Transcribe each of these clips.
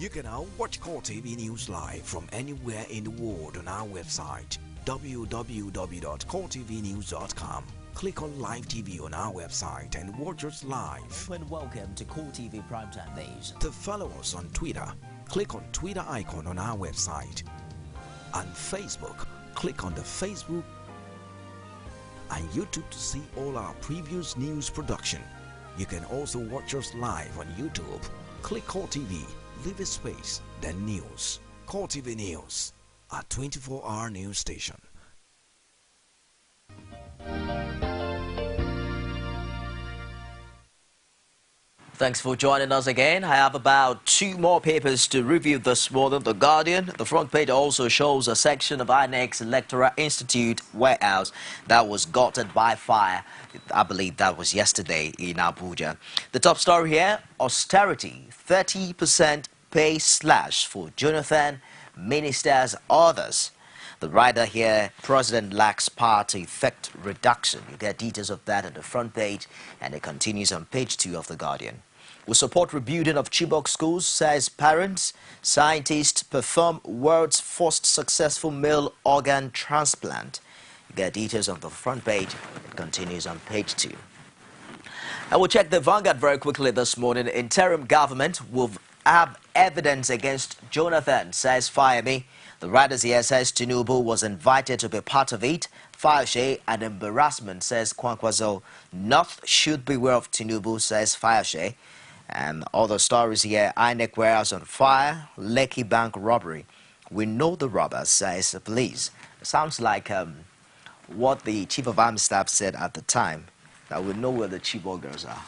You can now watch Core TV News live from anywhere in the world on our website www.coretvnews.com. Click on Live TV on our website and watch us live. And welcome to Core TV Primetime News. To follow us on Twitter, click on Twitter icon on our website. On Facebook, click on the Facebook and YouTube to see all our previous news production. You can also watch us live on YouTube. Click Core TV, leave a space, then News. Core TV News, a 24-hour news station. Thanks for joining us again. I have about 2 more papers to review this morning. The Guardian, the front page also shows a section of INEC's Electoral Institute warehouse that was gutted by fire. I believe that was yesterday in Abuja. The top story here, austerity, 30% pay slash for Jonathan, ministers, others. The writer here, President lacks power to effect reduction. You get details of that on the front page, and it continues on page 2 of The Guardian. We support rebuilding of Chibok schools, says parents. Scientists perform world's first successful male organ transplant. You get details on the front page. It continues on page 2. I will check the Vanguard very quickly this morning. Interim government will have evidence against Jonathan, says Fayemi. The writers here says Tinubu was invited to be part of it. Fayose, an embarrassment, says Kwankwaso. North should beware of Tinubu, says Fayose. And other stories here, INEC warehouse on fire, Lekki Bank robbery. We know the robbers, says the police. Sounds like what the Chief of Army Staff said at the time, that we know where the Chibokers are.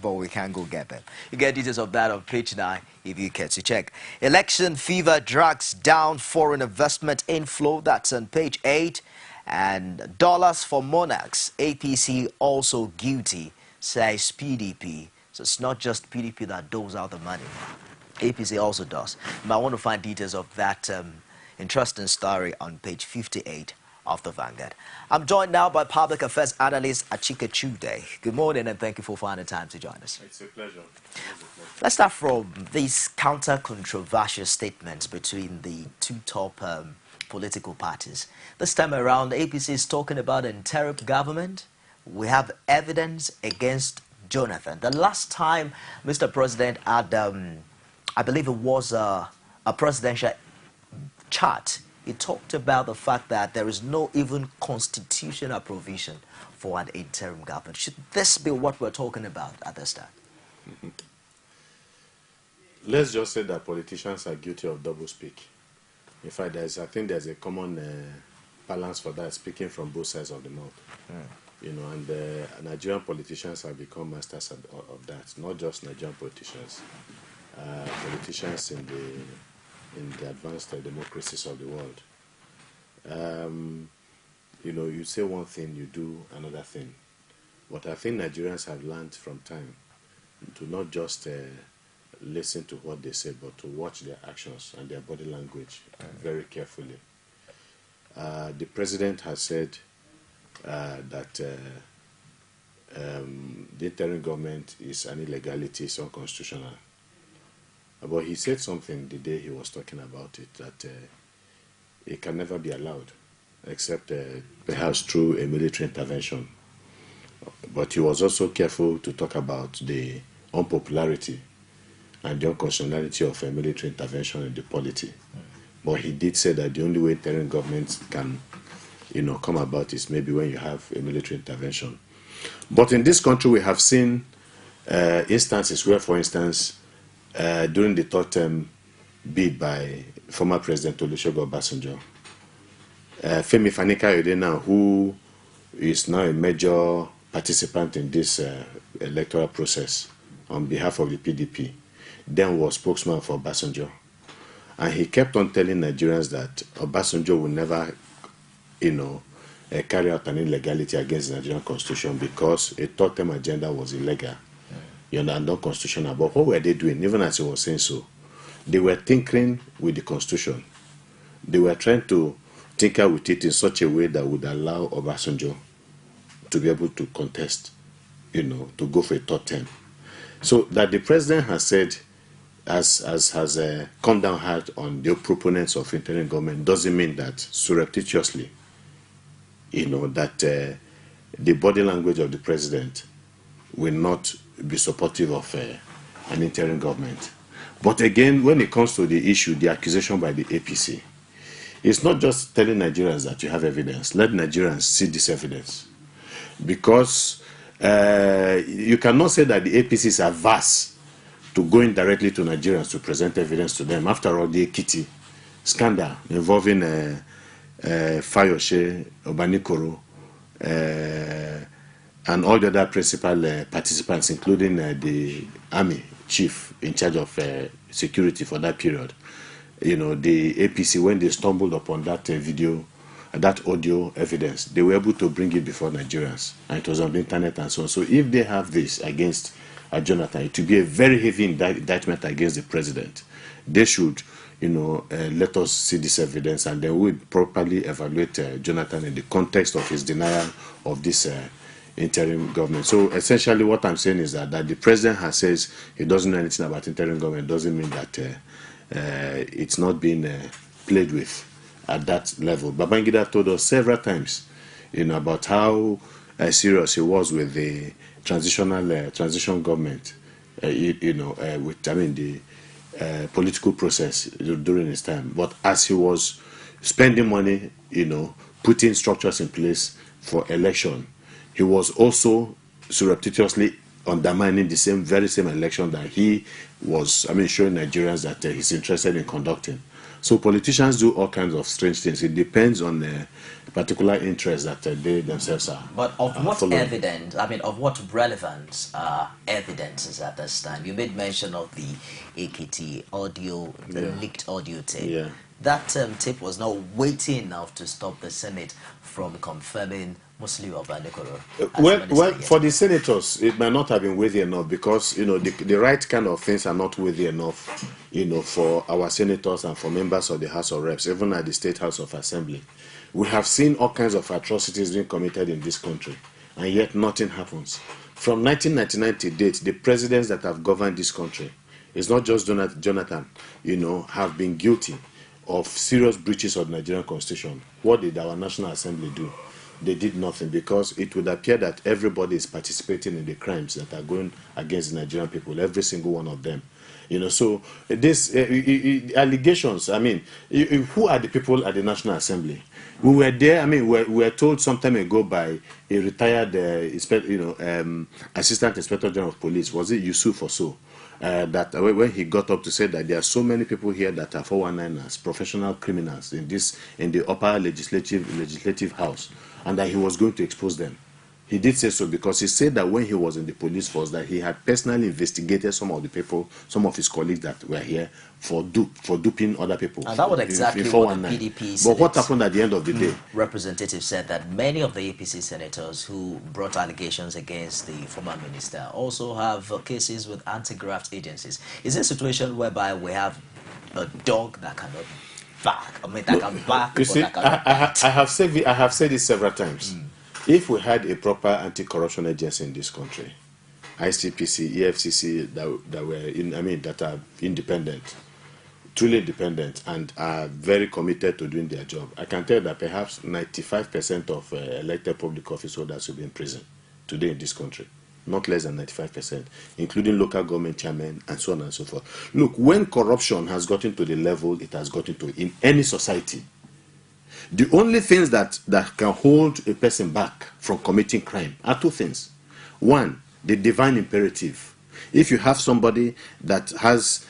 But we can't go get them. You get details of that on page 9 if you care to check. Election fever drags down foreign investment inflow. That's on page 8. And dollars for monarchs. APC also guilty, says PDP. So it's not just PDP that doles out the money. APC also does. But I want to find details of that interesting story on page 58 of the Vanguard. I'm joined now by public affairs analyst Achike Chude. Good morning and thank you for finding time to join us. It's a pleasure. Let's start from these counter-controversial statements between the 2 top political parties. This time around, the APC is talking about an interim government. We have evidence against Jonathan. The last time Mr. President had, I believe it was a presidential chart, he talked about the fact that there is no even constitutional provision for an interim government. Should this be what we're talking about at this time? Let's just say that politicians are guilty of doublespeak. In fact, I think there's a common balance for that, speaking from both sides of the mouth. You know, and Nigerian politicians have become masters of that. Not just Nigerian politicians, politicians in the advanced democracies of the world. You know, you say one thing, you do another thing. But I think Nigerians have learned from time to not just listen to what they say, but to watch their actions and their body language very carefully. The president has said that the interim government is an illegality, it's unconstitutional. But he said something the day he was talking about it, that it can never be allowed, except perhaps through a military intervention. But he was also careful to talk about the unpopularity and the unconstitutionality of a military intervention in the polity. But he did say that the only way interim governments can, you know, come about is maybe when you have a military intervention. But in this country, we have seen instances where, for instance, during the third term bid by former President Olusegun Obasanjo, Femi Fani-Kayode now, who is now a major participant in this electoral process on behalf of the PDP, then was spokesman for Obasanjo. And he kept on telling Nigerians that Obasanjo will never, you know, carry out an illegality against the Nigerian constitution because a third-term agenda was illegal, you know, and unconstitutional. But what were they doing? Even as he was saying so, they were tinkering with the constitution. They were trying to tinker with it in such a way that would allow Obasanjo to be able to contest, you know, to go for a third term. So that the president has said has come down hard on the proponents of interim government doesn't mean that surreptitiously, that the body language of the president will not be supportive of an interim government. But again, when it comes to the issue, the accusation by the APC, it's not just telling Nigerians that you have evidence. Let Nigerians see this evidence. Because you cannot say that the APC is averse to going directly to Nigerians to present evidence to them. After all, the Ekiti scandal involving Fayose, Obanikoro, and all the other principal participants, including the army chief in charge of security for that period. The APC, when they stumbled upon that video, that audio evidence, they were able to bring it before Nigerians, and it was on the internet and so on. So if they have this against Jonathan, it will be a very heavy indictment against the president. They should, let us see this evidence, and then we'll properly evaluate Jonathan in the context of his denial of this interim government. So essentially what I'm saying is that the president has says he doesn't know anything about interim government doesn't mean that it's not being played with at that level. Babangida told us several times, about how serious he was with the transition government, with the political process during his time. But as he was spending money, putting structures in place for election, he was also surreptitiously undermining the very same election that he was, showing Nigerians that he's interested in conducting. So politicians do all kinds of strange things. It depends on the particular interest that they themselves are. But of what following. evidence, of what relevance evidences at this time? You made mention of the Ekiti audio, the leaked audio tape. Yeah. That tape was not weighty enough to stop the Senate from confirming Musliu Obanikoro. Well, for the senators, it might not have been weighty enough because, the right kind of things are not weighty enough, for our senators and for members of the House of Reps, even at the State House of Assembly. We have seen all kinds of atrocities being committed in this country, and yet nothing happens. From 1999 to date, the presidents that have governed this country, it's not just Jonathan, have been guilty of serious breaches of the Nigerian Constitution. What did our National Assembly do? They did nothing, because it would appear that everybody is participating in the crimes that are going against the Nigerian people, every single one of them. So these allegations, who are the people at the National Assembly? We were there, we were told some time ago by a retired Assistant Inspector General of Police, was it Yusuf or so? That when he got up to say that there are so many people here that are 419ers, professional criminals in the upper legislative house, and that he was going to expose them. He did say so because he said that when he was in the police force, that he had personally investigated some of the people, some of his colleagues that were here for duping other people. And that was exactly what the PDP But what happened at the end of the day? Representative said that many of the APC senators who brought allegations against the former minister also have cases with anti-graft agencies. Is it a situation whereby we have a dog that cannot bark? That can bark. You see, I have said it several times. If we had a proper anti-corruption agency in this country, ICPC, EFCC, that are independent, truly independent, and are very committed to doing their job, I can tell you that perhaps 95% of elected public office holders will be in prison today in this country. Not less than 95%, including local government chairmen and so on and so forth. Look, when corruption has gotten to the level it has gotten to in any society, the only things that can hold a person back from committing crime are two things. One, the divine imperative. If you have somebody that has,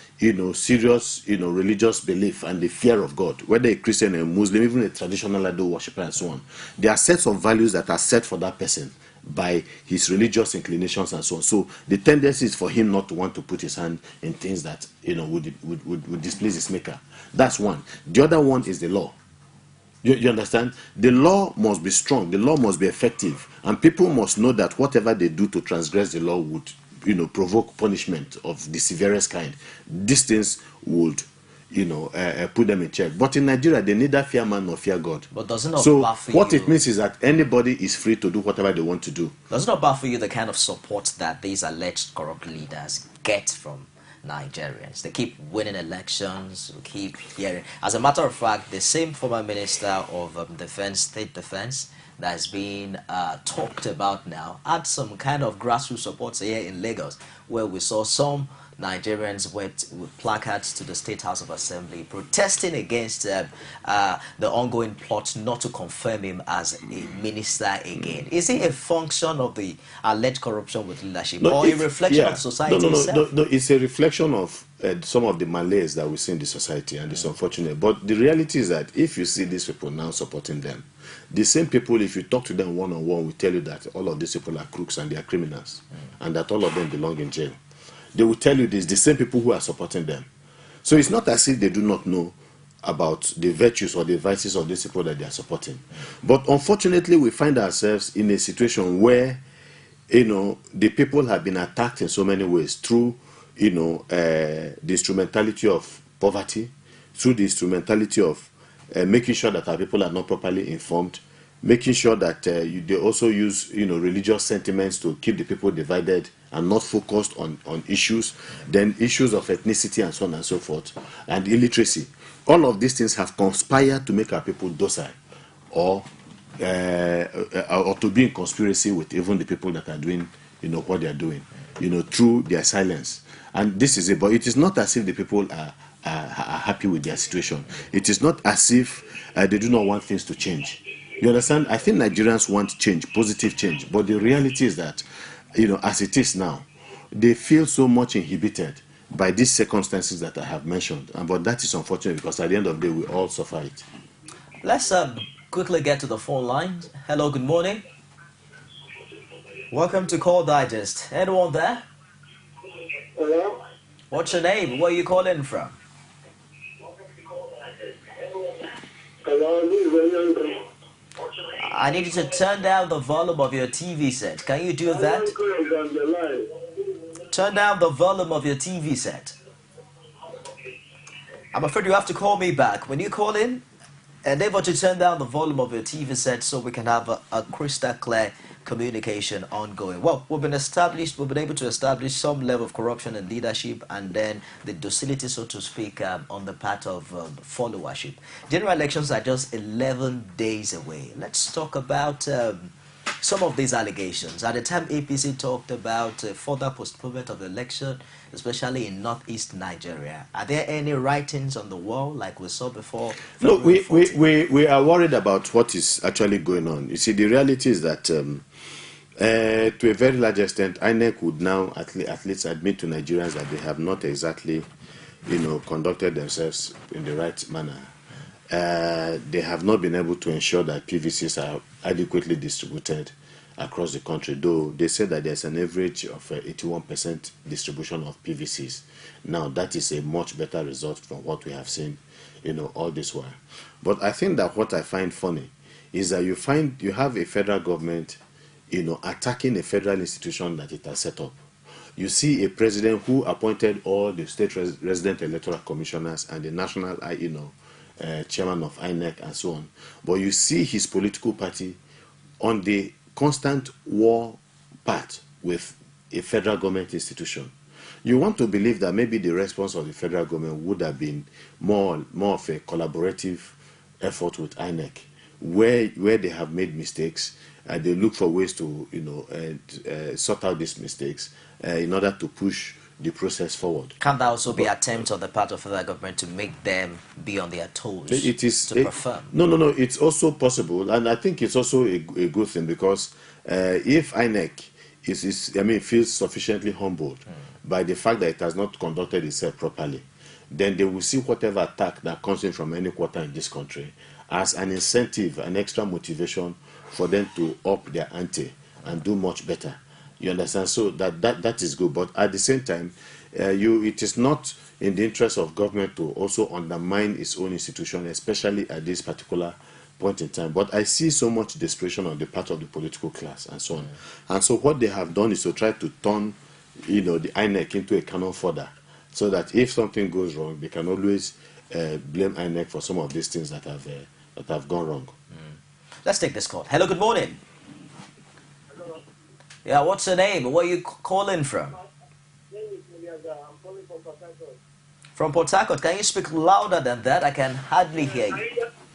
serious, religious belief and the fear of God, whether a Christian or a Muslim, even a traditional idol worshiper and so on, there are sets of values that are set for that person by his religious inclinations and so on. So the tendency is for him not to want to put his hand in things that, would displease his maker. That's one. The other one is the law. You understand? The law must be strong. The law must be effective. And people must know that whatever they do to transgress the law would, provoke punishment of the severest kind. These things would, put them in check. But in Nigeria, they neither fear man nor fear God. But does it not so baffle what you? It means is that anybody is free to do whatever they want to do. Does it not baffle you the kind of support that these alleged corrupt leaders get from Nigerians. They keep winning elections, we keep hearing. As a matter of fact, the same former Minister of Defense, State Defense, that's being talked about now had some kind of grassroots support here in Lagos, where we saw some Nigerians went with placards to the State House of Assembly protesting against the ongoing plot not to confirm him as a minister again. Is it a function of the alleged corruption with leadership, or a reflection of society itself? No, it's a reflection of some of the malaise that we see in the society, and it's unfortunate. But the reality is that if you see these people now supporting them, the same people, if you talk to them one-on-one, will tell you that all of these people are crooks and they are criminals, and that all of them belong in jail. They will tell you this, the same people who are supporting them. So it's not as if they do not know about the virtues or the vices of these people that they are supporting. But unfortunately, we find ourselves in a situation where, the people have been attacked in so many ways through, the instrumentality of poverty, through the instrumentality of making sure that our people are not properly informed, making sure that they also use religious sentiments to keep the people divided and not focused on issues, then issues of ethnicity and so on and so forth, and illiteracy. All of these things have conspired to make our people docile, or to be in conspiracy with even the people that are doing what they are doing, through their silence. And this is it. But it is not as if the people are happy with their situation. It is not as if they do not want things to change. You understand? I think Nigerians want change, positive change. But the reality is that, as it is now, they feel so much inhibited by these circumstances that I have mentioned. But that is unfortunate, because at the end of the day, we all suffer it. Let's quickly get to the phone line. Hello, good morning. Welcome to Call Digest. Anyone there? Hello? What's your name? Where are you calling from? Hello, this is William. I need you to turn down the volume of your TV set. Can you do that? Turn down the volume of your TV set. I'm afraid you have to call me back. When you call in, endeavor to turn down the volume of your TV set so we can have a crystal clear communication ongoing. Well, we've been able to establish some level of corruption and leadership, and then the docility, so to speak, on the part of followership. General elections are just 11 days away. Let's talk about some of these allegations. At the time, APC talked about further postponement of the election, especially in northeast Nigeria. Are there any writings on the wall like we saw before? No, we are worried about what is actually going on. You see, the reality is that to a very large extent, INEC would now at least admit to Nigerians that they have not exactly, conducted themselves in the right manner. They have not been able to ensure that PVCs are adequately distributed across the country, though they said that there's an average of 81% distribution of PVCs. Now, that is a much better result from what we have seen, all this while. But I think that what I find funny is that you have a federal government, attacking a federal institution that it has set up. You see a president who appointed all the state resident electoral commissioners and the national, chairman of INEC and so on. But you see his political party on the constant war path with a federal government institution. You want to believe that maybe the response of the federal government would have been more of a collaborative effort with INEC, where they have made mistakes, and they look for ways to sort out these mistakes in order to push the process forward. Can there also be attempts on the part of the federal government to make them be on their toes to perform? No. It's also possible, and I think it's also a good thing, because if INEC feels sufficiently humbled by the fact that it has not conducted itself properly, then they will see whatever attack that comes in from any quarter in this country as an incentive, an extra motivation for them to up their ante and do much better. You understand? So that is good. But at the same time, it is not in the interest of government to also undermine its own institution, especially at this particular point in time. But I see so much desperation on the part of the political class and so on. And so what they have done is to try to turn, the INEC into a cannon fodder, so that if something goes wrong, they can always blame INEC for some of these things that have gone wrong. Let's take this call. Hello, good morning. Yeah, what's your name? Where are you calling from? My name is Muliaga. I'm calling from From Port Harcourt. Can you speak louder than that? I can hardly hear you.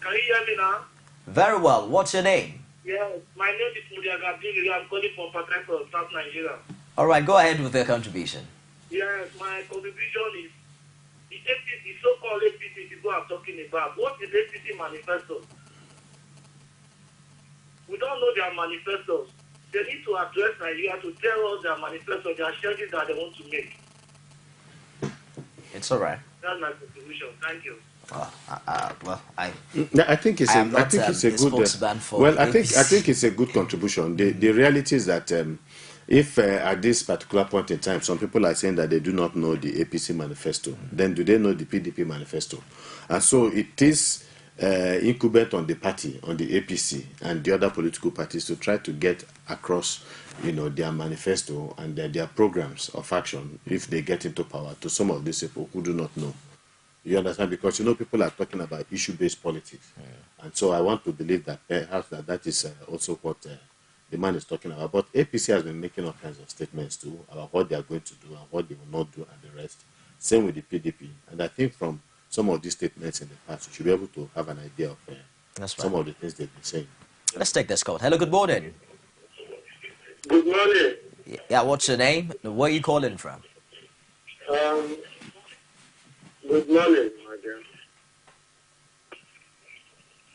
Can you hear me now? Very well. What's your name? Yes, my name is Mudiaga Bigiri. I'm calling from Port Harcourt, South Nigeria. All right, go ahead with your contribution. Yes, my contribution is the APC, so-called APC people are talking about. What is APC manifesto? We don't know their manifestos. They need to address Nigeria to tell us their manifesto, their changes that they want to make. It's all right. That's my contribution. Thank you. I think it's a good. Well, I think it's a good contribution. The reality is that if at this particular point in time, some people are saying that they do not know the APC manifesto, then do they know the PDP manifesto? And so it is incumbent on the party, on the APC and the other political parties to try to get across, their manifesto and their programs of action if they get into power to some of these people who do not know. You understand? Because, people are talking about issue-based politics. Yeah. And so I want to believe that perhaps that is also what the man is talking about. But APC has been making all kinds of statements too about what they are going to do and what they will not do and the rest. Same with the PDP. And I think from some of these statements in the past, you should be able to have an idea of some of the things they've been saying. Let's take this call. Hello, good morning. Good morning. Yeah, what's your name? Where are you calling from? Good morning, my dear.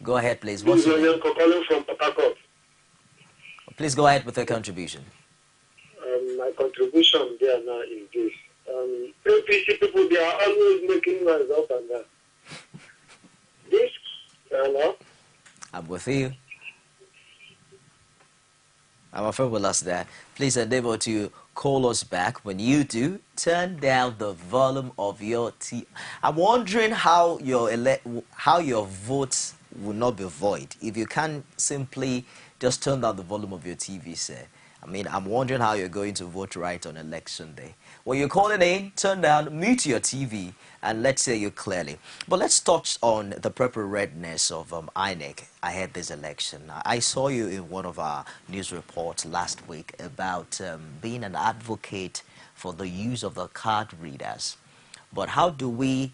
Go ahead, please. What's your name? Calling from Port Harcourt. Please go ahead with your contribution. My contribution there now is this. APC people, they are always making noise up and down. This, I'm with you. I'm afraid we lost that. Please endeavor to call us back. When you do, turn down the volume of your TV. I'm wondering how your votes will not be void if you can't simply just turn down the volume of your TV set. I'm wondering how you're going to vote right on election day. When you're calling in, turn down, mute your TV, and let's hear you clearly. But let's touch on the preparedness of INEC ahead this election. I saw you in one of our news reports last week about being an advocate for the use of the card readers. But how do we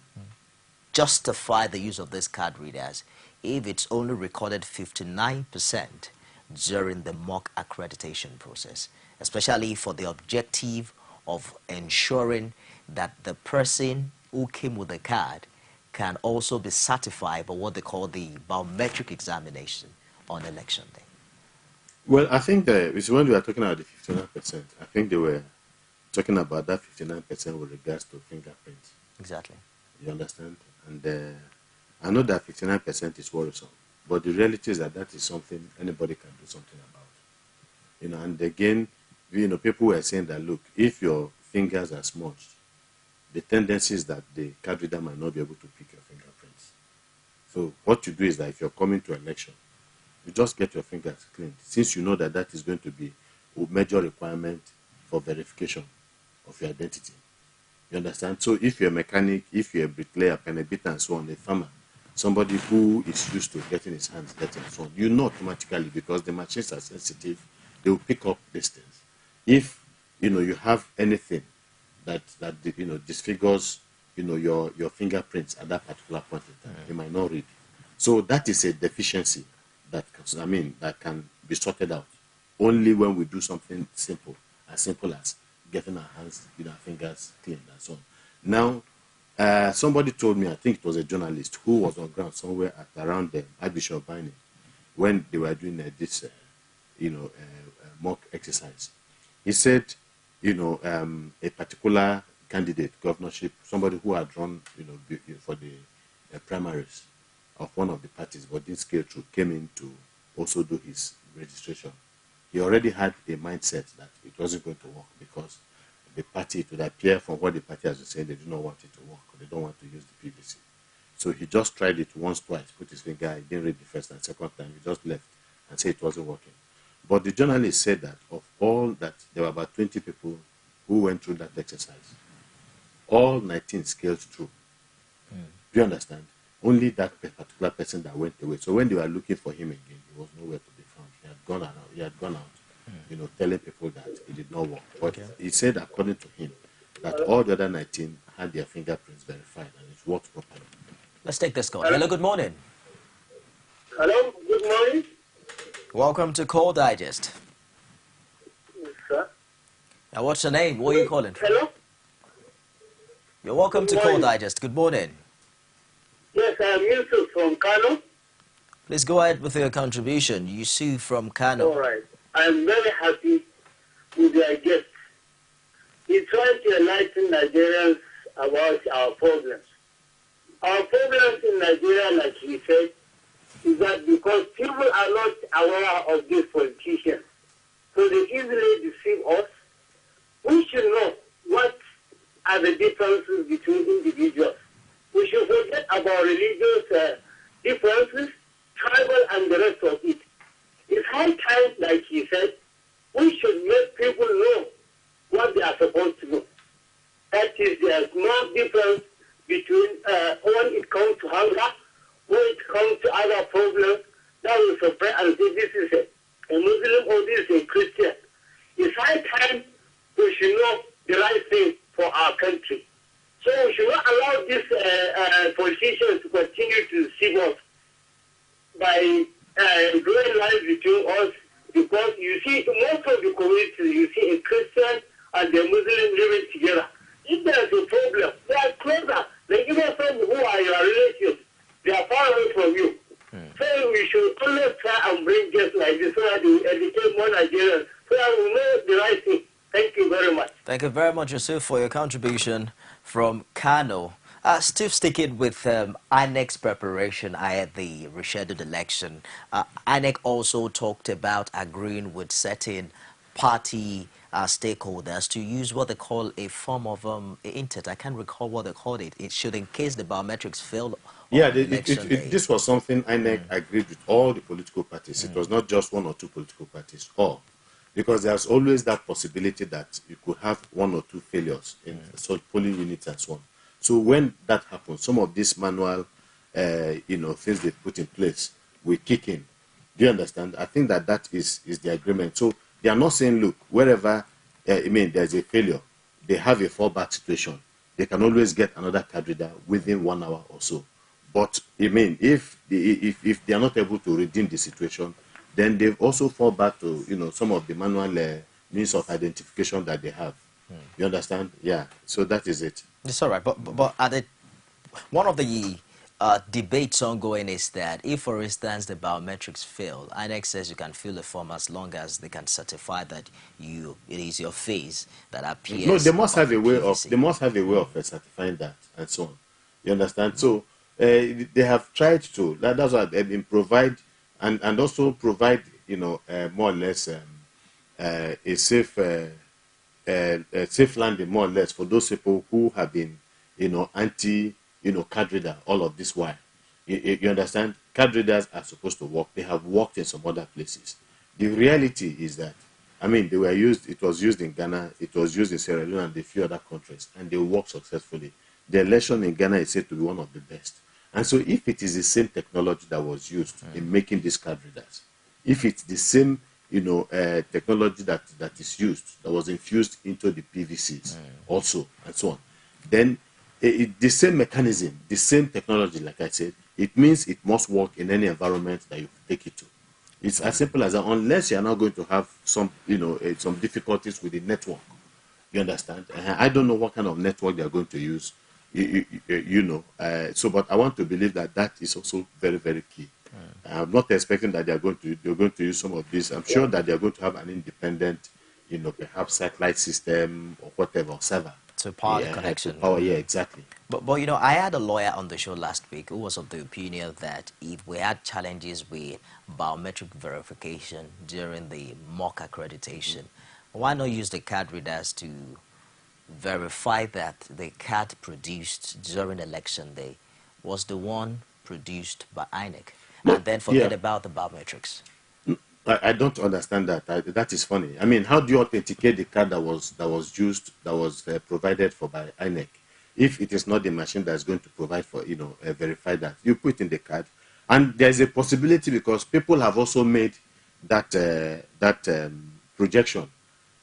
justify the use of these card readers if it's only recorded 59% during the mock accreditation process, especially for the objective of ensuring that the person who came with the card can also be certified by what they call the biometric examination on election day? Well, I think that when we are talking about the 59%, I think they were talking about that 59% with regards to fingerprints. Exactly. You understand? And I know that 59% is worrisome, but the reality is that is something anybody can do something about. And again, people were saying that, look, if your fingers are smudged, the tendency is that the card reader might not be able to pick your fingerprints. So what you do is that if you're coming to election, you just get your fingers cleaned, since you know that is going to be a major requirement for verification of your identity. You understand? So if you're a mechanic, if you're a bricklayer, penebit and so on, a farmer, somebody who is used to getting his hands dirty and so on, you know automatically, because the machines are sensitive, they will pick up these things. If you have anything that disfigures your fingerprints at that particular point in time, you might not read. So that is a deficiency that can be sorted out only when we do something simple, as simple as getting our hands, our fingers cleaned and so on. Now, somebody told me, I think it was a journalist who was on ground somewhere around the Archbishop Bini when they were doing this, mock exercise. He said, a particular candidate, governorship, somebody who had run, for the primaries of one of the parties, but didn't scale through, came in to also do his registration. He already had a mindset that it wasn't going to work because the party, it would appear from what the party has been saying, they do not want it to work. They don't want to use the PVC. So he just tried it once, twice, put his finger, he didn't read the first and second time, he just left and said it wasn't working. But the journalist said that of all that, there were about 20 people who went through that exercise. All 19 scaled through. Do you understand? Only that particular person that went away. So when they were looking for him again, he was nowhere to be found. He had gone out, telling people that it did not work. But he said, according to him, that all the other 19 had their fingerprints verified and it worked properly. Let's take this call. Hello, good morning. Hello, good morning. Welcome to Call Digest. Yes, sir. Now, what's your name? Where are you calling from? Hello? You're welcome to Good Call morning. Digest. Good morning. Yes, I am Yusuf from Kano. Please go ahead with your contribution. Yusuf from All Kano. right. I am very happy with your guest. He tried to enlighten Nigerians about our problems. Our problems in Nigeria, like he said, is that because people are not aware of these politicians, so they easily deceive us. We should know what are the differences between individuals. We should forget about religious differences, tribal, and the rest of it. It's high time, like he said, we should make people know what they are supposed to know. That is, there's no difference between when it comes to hunger, when it comes to other problems, that will surprise and say this is a Muslim or this is a Christian. It's high time we should know the right thing for our country. So we should not allow these politicians to continue to deceive us by drawing lines between us, because you see most of the communities, you see a Christian and a Muslim living together. If there's a problem, they are closer. They even some who are your relatives, they are far away from you. So we should always try and bring guests like this so that we educate more Nigerians, so that we know the right thing. Thank you very much. Thank you very much, Yusuf, for your contribution from Kano. Still sticking with INEC's preparation ahead the rescheduled election. INEC also talked about agreeing with certain party stakeholders to use what they call a form of intent. I can't recall what they called it. It should, in case the biometrics fail. Yeah, on election day. this was something INEC agreed with all the political parties. It was not just one or two political parties, all. Because there's always that possibility that you could have one or two failures in polling units and so on. So when that happens, some of these manual, things they put in place will kick in. Do you understand? I think that is the agreement. So they are not saying, look, wherever, there's a failure, they have a fallback situation. They can always get another card reader within 1 hour or so. But if they are not able to redeem the situation, then they also fall back to some of the manual means of identification that they have. You understand? Yeah. So that is it. It's all right, but one of the debates ongoing is that if, for instance, the biometrics fail, INEC says you can fill the form as long as they can certify that it is your face that appears. No, they must have a way PVC. of certifying that and so on. You understand? So they have tried to. That's why they provide and also provide more or less a safe landing, more or less, for those people who have been anti card reader all of this while. You understand? Card readers are supposed to work. They have worked in some other places. The reality is that they were used. It was used in Ghana. It was used in Sierra Leone and a few other countries, and they work successfully. The election in Ghana is said to be one of the best. And so if it is the same technology that was used in making these card readers, if it's the same technology that is used, that was infused into the PVCs also, and so on, then the same mechanism, the same technology, like I said, it means it must work in any environment that you take it to. It's as simple as that, unless you are not going to have some difficulties with the network. You understand? I don't know what kind of network they are going to use. But I want to believe that is also very, very key. I'm not expecting that they're going to use some of this. I'm sure that they're going to have an independent, perhaps satellite system or whatever, server. To power the connection. Yeah, exactly. But I had a lawyer on the show last week who was of the opinion that if we had challenges with biometric verification during the mock accreditation, why not use the card readers to verify that the card produced during election day was the one produced by INEC, and then forget about the biometrics? I don't understand that. That is funny. How do you authenticate the card that was used, that was provided for by INEC, if it is not the machine that's going to provide for verify that? You put in the card, and there is a possibility, because people have also made that projection,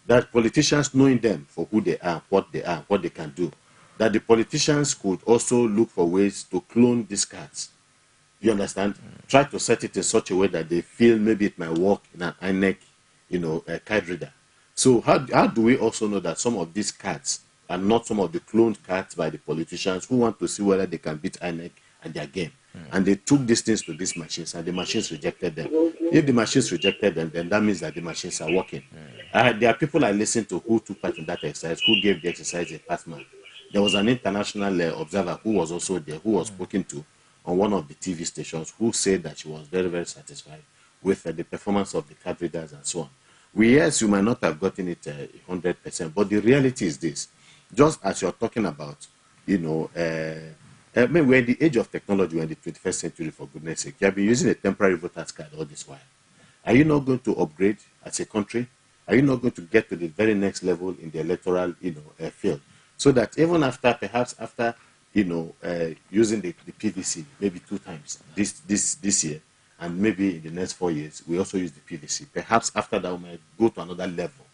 that politicians, knowing them for who they are, what they can do, that the politicians could also look for ways to clone these cards. You understand? Try to set it in such a way that they feel maybe it might work in an INEC, card reader. So how do we also know that some of these cards are not some of the cloned cards by the politicians who want to see whether they can beat INEC at their game? And they took these things to these machines, and the machines rejected them. If the machines rejected them, then that means that the machines are working. There are people I listen to who took part in that exercise, who gave the exercise a pass mark. There was an international observer who was also there, who was spoken to on one of the TV stations, who said that she was very, very satisfied with the performance of the card readers and so on. Yes, you might not have gotten it 100%, but the reality is this. Just as you're talking about, we're in the age of technology, we're in the 21st century, for goodness sake. You have been using a temporary voter's card all this while. Are you not going to upgrade as a country? Are you not going to get to the very next level in the electoral, field? So that even perhaps after, using the PVC maybe 2 times this year, and maybe in the next 4 years, we also use the PVC. Perhaps after that, we might go to another level,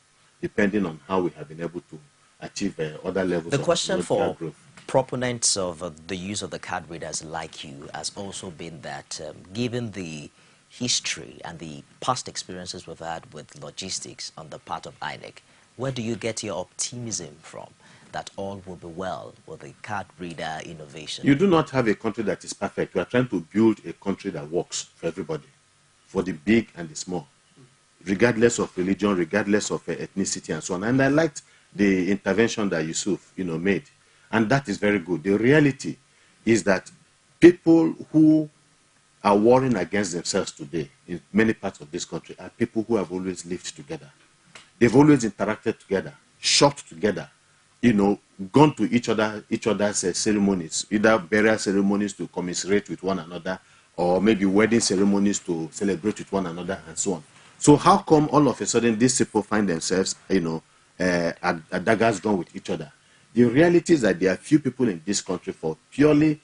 depending on how we have been able to achieve other levels the of question for growth. Proponents of the use of the card readers like you has also been that given the history and the past experiences we've had with logistics on the part of INEC, where do you get your optimism from that all will be well with the card reader innovation? You do not have a country that is perfect. We are trying to build a country that works for everybody, for the big and the small, regardless of religion, regardless of ethnicity and so on. And I liked the intervention that Yusuf, made. And that is very good. The reality is that people who are warring against themselves today in many parts of this country are people who have always lived together. They've always interacted together, shopped together, gone to each other's ceremonies, either burial ceremonies to commiserate with one another, or maybe wedding ceremonies to celebrate with one another, and so on. So how come all of a sudden these people find themselves, at daggers drawn with each other? The reality is that there are few people in this country for purely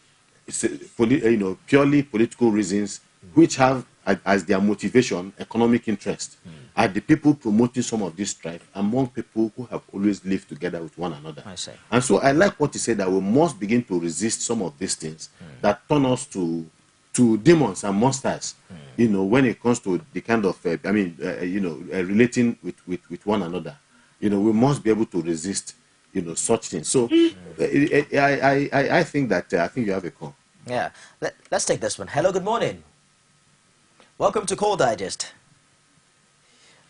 political reasons, which have as their motivation economic interest, are the people promoting some of this strife among people who have always lived together with one another. I see. And so I like what he said, that we must begin to resist some of these things that turn us to demons and monsters, when it comes to the kind of, relating with one another. We must be able to resist such things. So I think that I think you have a call. Yeah. Let's take this one. Hello, good morning. Welcome to Call Digest.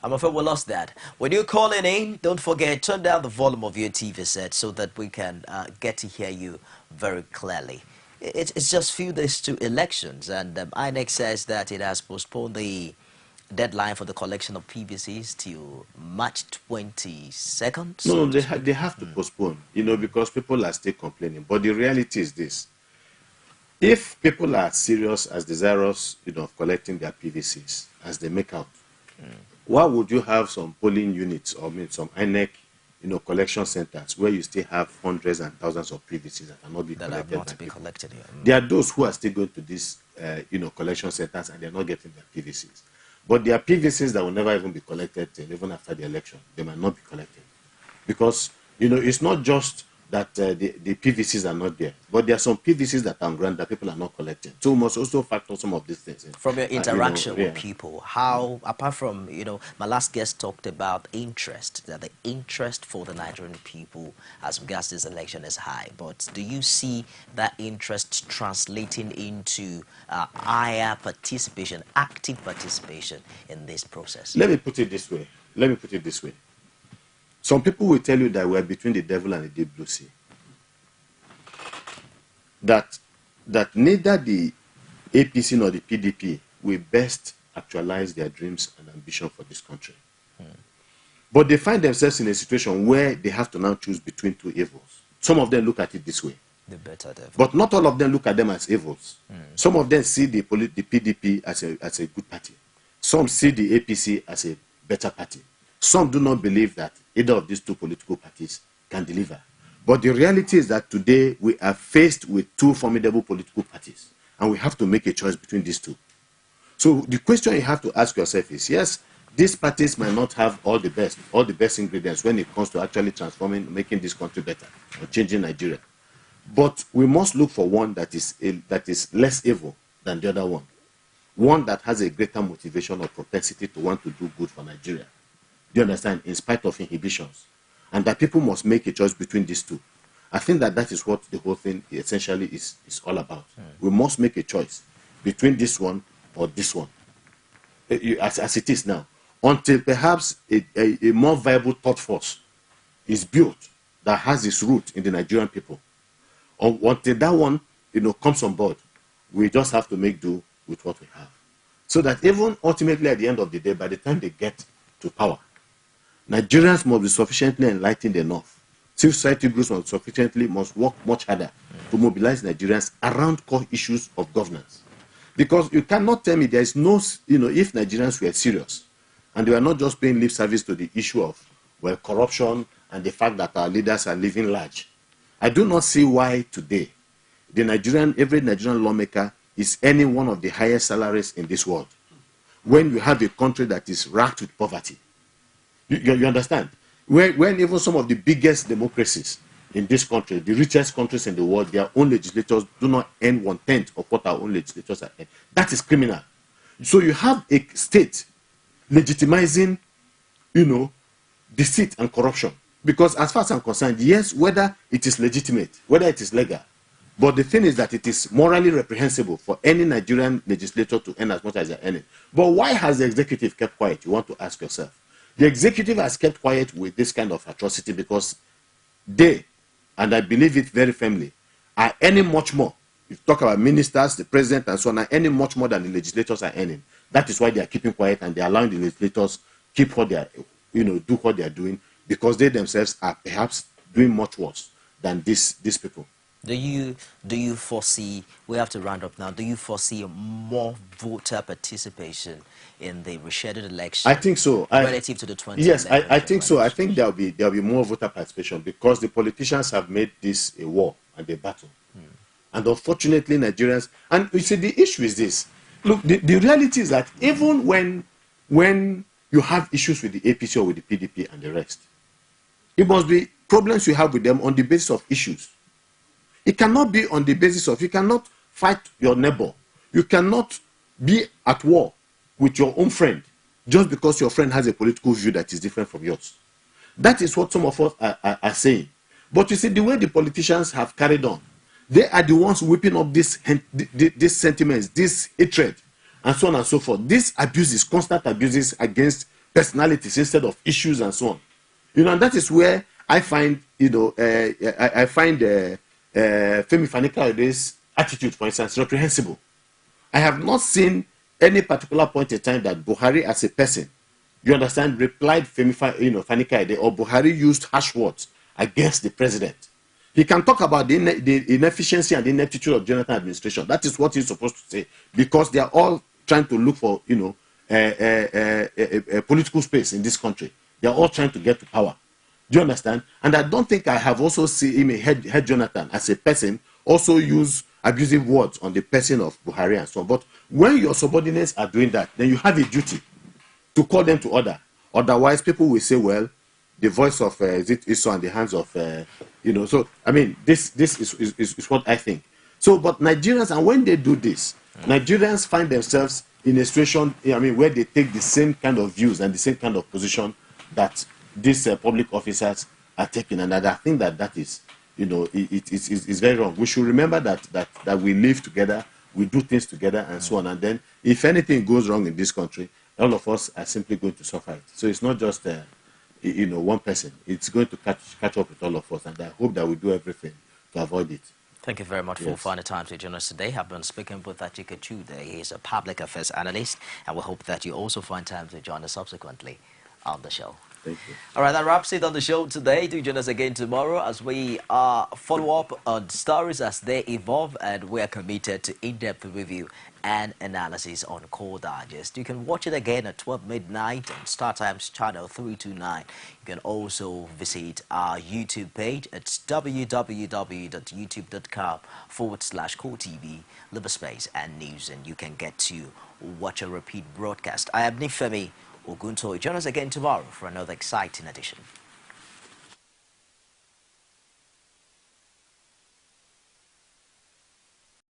I'm afraid we lost that. When you're calling in, don't forget, turn down the volume of your TV set so that we can get to hear you very clearly. It's just few days to elections, and INEC says that it has postponed the deadline for the collection of PVCs till March 22nd. No, they have to postpone, because people are still complaining. But the reality is this. If people are serious, as desirous, of collecting their PVCs, as they make out, why would you have some polling units, or some INEC, collection centers where you still have hundreds and thousands of PVCs that cannot be collected? That have not been collected here. There are those who are still going to these, collection centers, and they're not getting their PVCs. But there are PVCs that will never even be collected even after the election. They might not be collected. Because, it's not just that the PVCs are not there, but there are some PVCs that are on ground that people are not collecting. So we must also factor some of these things in. From your interaction with people, how, apart from, my last guest talked about interest, that the interest for the Nigerian people as regards this election is high. But do you see that interest translating into higher participation, active participation in this process? Let me put it this way. Some people will tell you that we're between the devil and the deep blue sea. That neither the APC nor the PDP will best actualize their dreams and ambition for this country. But they find themselves in a situation where they have to now choose between two evils. Some of them look at it this way. The better devil. But not all of them look at them as evils. Some of them see the PDP as a good party. Some see the APC as a better party. Some do not believe that either of these two political parties can deliver. But the reality is that today we are faced with two formidable political parties, and we have to make a choice between these two. So the question you have to ask yourself is, yes, these parties might not have all the best ingredients when it comes to actually transforming, making this country better, or changing Nigeria. But we must look for one that is less evil than the other one that has a greater motivation or propensity to want to do good for Nigeria. Do you understand? In spite of inhibitions, and that people must make a choice between these two. I think that is what the whole thing essentially is all about. We must make a choice between this one or this one, as it is now, until perhaps a more viable thought force is built that has its root in the Nigerian people. Or until that one, comes on board, we just have to make do with what we have. So that even ultimately at the end of the day, by the time they get to power, Nigerians must be sufficiently enlightened enough. Civil society groups must work much harder to mobilize Nigerians around core issues of governance. Because you cannot tell me there is no, if Nigerians were serious and they were not just paying lip service to the issue of, well, corruption and the fact that our leaders are living large. I do not see why today every Nigerian lawmaker is earning one of the highest salaries in this world, when you have a country that is racked with poverty. You understand? When even some of the biggest democracies in this country, the richest countries in the world, their own legislators do not earn 1/10 of what our own legislators are earning. That is criminal. So you have a state legitimizing, deceit and corruption. Because as far as I'm concerned, yes, whether it is legitimate, whether it is legal, but the thing is that it is morally reprehensible for any Nigerian legislator to earn as much as they're earning. But why has the executive kept quiet? You want to ask yourself. The executive has kept quiet with this kind of atrocity because they, and I believe it very firmly, are earning much more. If you talk about ministers, the president, and so on, are earning much more than the legislators are earning. That is why they are keeping quiet and they are allowing the legislators keep what they are, do what they are doing, because they themselves are perhaps doing much worse than these people. Do you foresee, we have to round up now, do you foresee more voter participation in the rescheduled election? I think so. Relative to the 2011? Yes, I think so. I think there'll be more voter participation because the politicians have made this a war and a battle. And unfortunately, Nigerians, and you see, the issue is this. Look, the reality is that even when you have issues with the APC or with the PDP and the rest, it must be problems you have with them on the basis of issues. It cannot be on the basis of, you cannot fight your neighbor. You cannot be at war with your own friend just because your friend has a political view that is different from yours. That is what some of us are saying. But you see, the way the politicians have carried on, they are the ones whipping up these sentiments, this hatred, and so on and so forth. These abuses, constant abuses against personalities instead of issues and so on. And that is where I find, I find Femi Fani-Kayode's attitude, for instance, reprehensible. I have not seen any particular point in time that Buhari as a person, you understand, replied Fani-Kayode, or Buhari used harsh words against the president. He can talk about the inefficiency and the ineptitude of Jonathan administration. That is what he's supposed to say, because they are all trying to look for, a political space in this country. They are all trying to get to power. Do you understand? And I don't think I have also seen him heard Jonathan as a person also use abusive words on the person of Buhari and so on. But when your subordinates are doing that, then you have a duty to call them to order. Otherwise, people will say, well, the voice of is on the hands of, So, I mean, this is what I think. So, but Nigerians, and when they do this, Nigerians find themselves in a situation, where they take the same kind of views and the same kind of position that these public officers are taking. And I think that is, it's very wrong. We should remember that we live together, we do things together, and so on. And then, if anything goes wrong in this country, all of us are simply going to suffer it. So it's not just one person. It's going to catch up with all of us, and I hope that we do everything to avoid it. Thank you very much for finding time to join us today. I've been speaking with Achike Chude. He's a public affairs analyst, and we hope that you also find time to join us subsequently on the show. Thank you. All right, that wraps it on the show today. Do join us again tomorrow as we follow up on stories as they evolve, and we are committed to in-depth review and analysis on Core Digest. You can watch it again at 12 midnight on StarTimes channel 329. You can also visit our YouTube page at www.youtube.com/CoreTV, Live Space and News, and you can get to watch a repeat broadcast. I am Nifemi Oguntoye. Join us again tomorrow for another exciting edition.